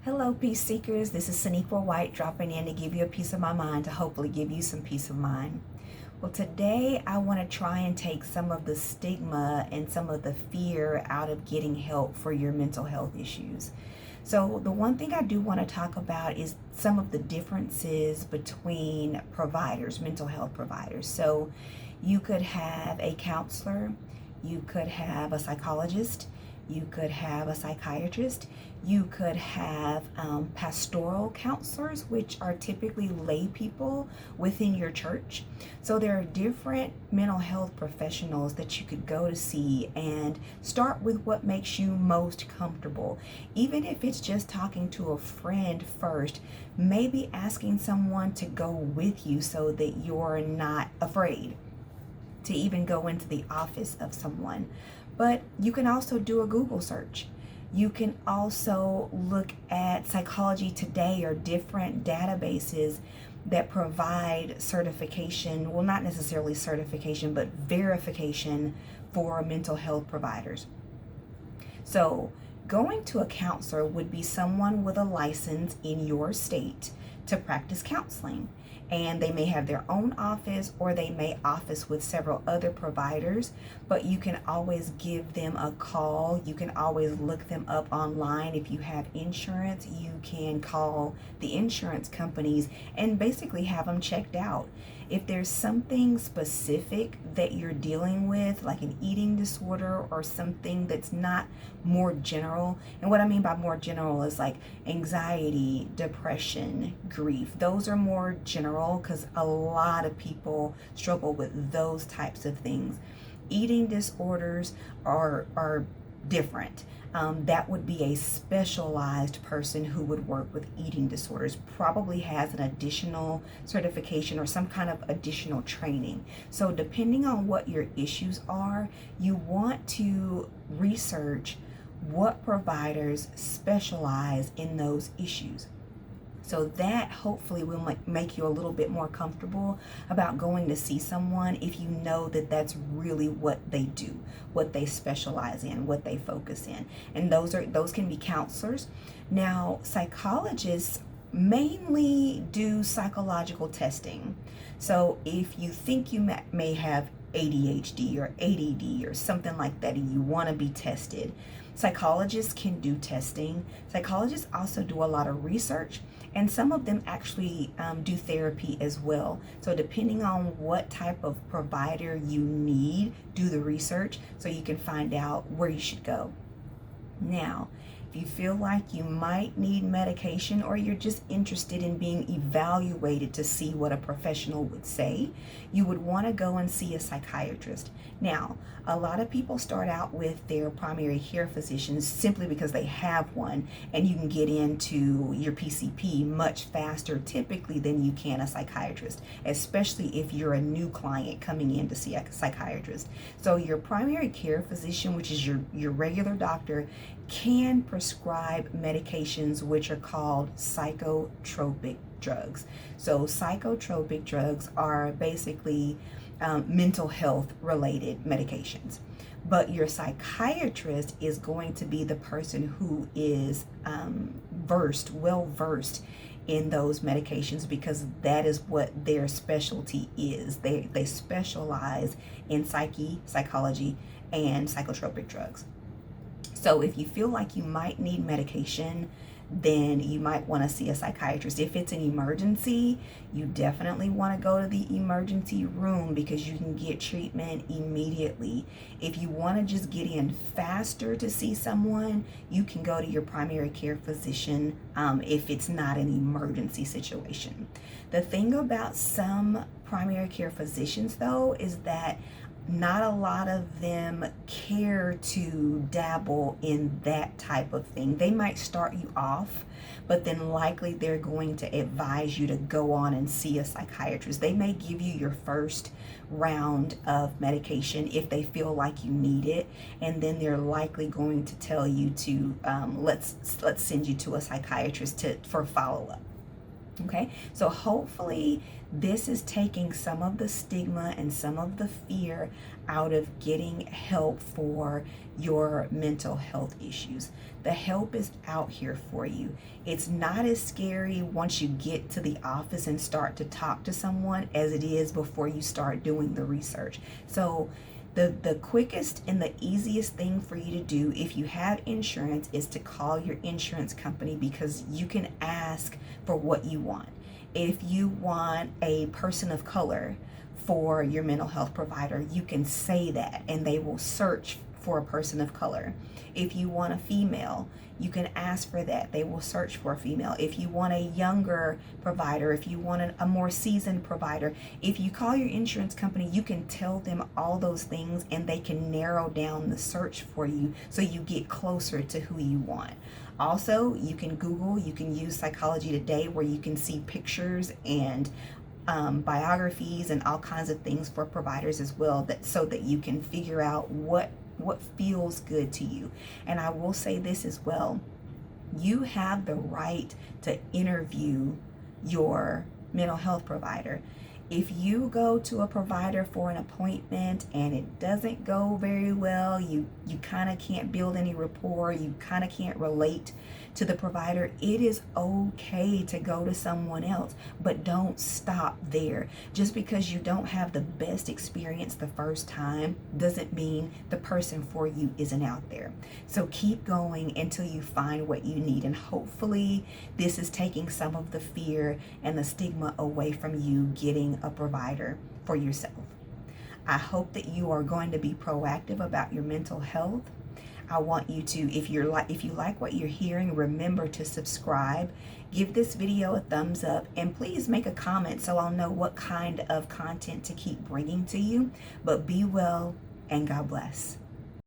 Hello, peace seekers. This is Saniqua White dropping in to give you a piece of my mind to hopefully give you some peace of mind. Well, today I want to try and take some of the stigma and some of the fear out of getting help for your mental health issues. So, the one thing I do want to talk about is some of the differences between providers, mental health providers. So, you could have a counselor, you could have a psychologist, you could have a psychiatrist, you could have pastoral counselors, which are typically lay people within your church. So there are different mental health professionals that you could go to see and start with what makes you most comfortable. Even if it's just talking to a friend first, maybe asking someone to go with you so that you're not afraid to even go into the office of someone. But you can also do a Google search. You can also look at Psychology Today or different databases that provide certification, well, not necessarily certification, but verification for mental health providers. So going to a counselor would be someone with a license in your state to practice counseling. And they may have their own office or they may office with several other providers, but you can always give them a call. You can always look them up online. If you have insurance, you can call the insurance companies and basically have them checked out. If there's something specific that you're dealing with, like an eating disorder or something that's not more general, and what I mean by more general is like anxiety, depression, grief, those are more general because a lot of people struggle with those types of things. Eating disorders are different. That would be a specialized person who would work with eating disorders, probably has an additional certification or some kind of additional training. So depending on what your issues are, you want to research what providers specialize in those issues. So that hopefully will make you a little bit more comfortable about going to see someone if you know that that's really what they do, what they specialize in, what they focus in. And those can be counselors. Now, psychologists mainly do psychological testing. So if you think you may have ADHD or ADD or something like that and you want to be tested, psychologists can do testing. Psychologists also do a lot of research, and some of them actually do therapy as well. So depending on what type of provider you need, do the research so you can find out where you should go. Now, if you feel like you might need medication or you're just interested in being evaluated to see what a professional would say, you would want to go and see a psychiatrist. Now, a lot of people start out with their primary care physicians simply because they have one, and you can get into your PCP much faster typically than you can a psychiatrist, especially if you're a new client coming in to see a psychiatrist. So your primary care physician, which is your regular doctor, can prescribe medications which are called psychotropic drugs. So psychotropic drugs are basically mental health related medications. But your psychiatrist is going to be the person who is well versed in those medications, because that is what their specialty is. They specialize in psychology, and psychotropic drugs. So if you feel like you might need medication, then you might want to see a psychiatrist. If it's an emergency, you definitely want to go to the emergency room because you can get treatment immediately. If you want to just get in faster to see someone, you can go to your primary care physician if it's not an emergency situation. The thing about some primary care physicians, though, is that not a lot of them care to dabble in that type of thing. They might start you off, but then likely they're going to advise you to go on and see a psychiatrist. They may give you your first round of medication if they feel like you need it, and then they're likely going to tell you to let's send you to a psychiatrist for follow-up. Okay, so hopefully this is taking some of the stigma and some of the fear out of getting help for your mental health issues. The help is out here for you. It's not as scary once you get to the office and start to talk to someone as it is before you start doing the research. So the quickest and the easiest thing for you to do if you have insurance is to call your insurance company, because you can ask for what you want. If you want a person of color for your mental health provider, you can say that and they will search for a person of color. If you want a female, you can ask for that. They will search for a female. If you want a younger provider, if you want a more seasoned provider, if you call your insurance company, you can tell them all those things and they can narrow down the search for you so you get closer to who you want. Also, you can Google, you can use Psychology Today where you can see pictures and biographies and all kinds of things for providers as well, that so that you can figure out what feels good to you. And I will say this as well, you have the right to interview your mental health provider. If you go to a provider for an appointment and it doesn't go very well, you kind of can't build any rapport, you kind of can't relate to the provider, it is okay to go to someone else, but don't stop there. Just because you don't have the best experience the first time doesn't mean the person for you isn't out there. So keep going until you find what you need, and hopefully this is taking some of the fear and the stigma away from you getting a provider for yourself. I hope that you are going to be proactive about your mental health. I want you to, if you like what you're hearing, remember to subscribe, give this video a thumbs up, and please make a comment so I'll know what kind of content to keep bringing to you. But be well and God bless.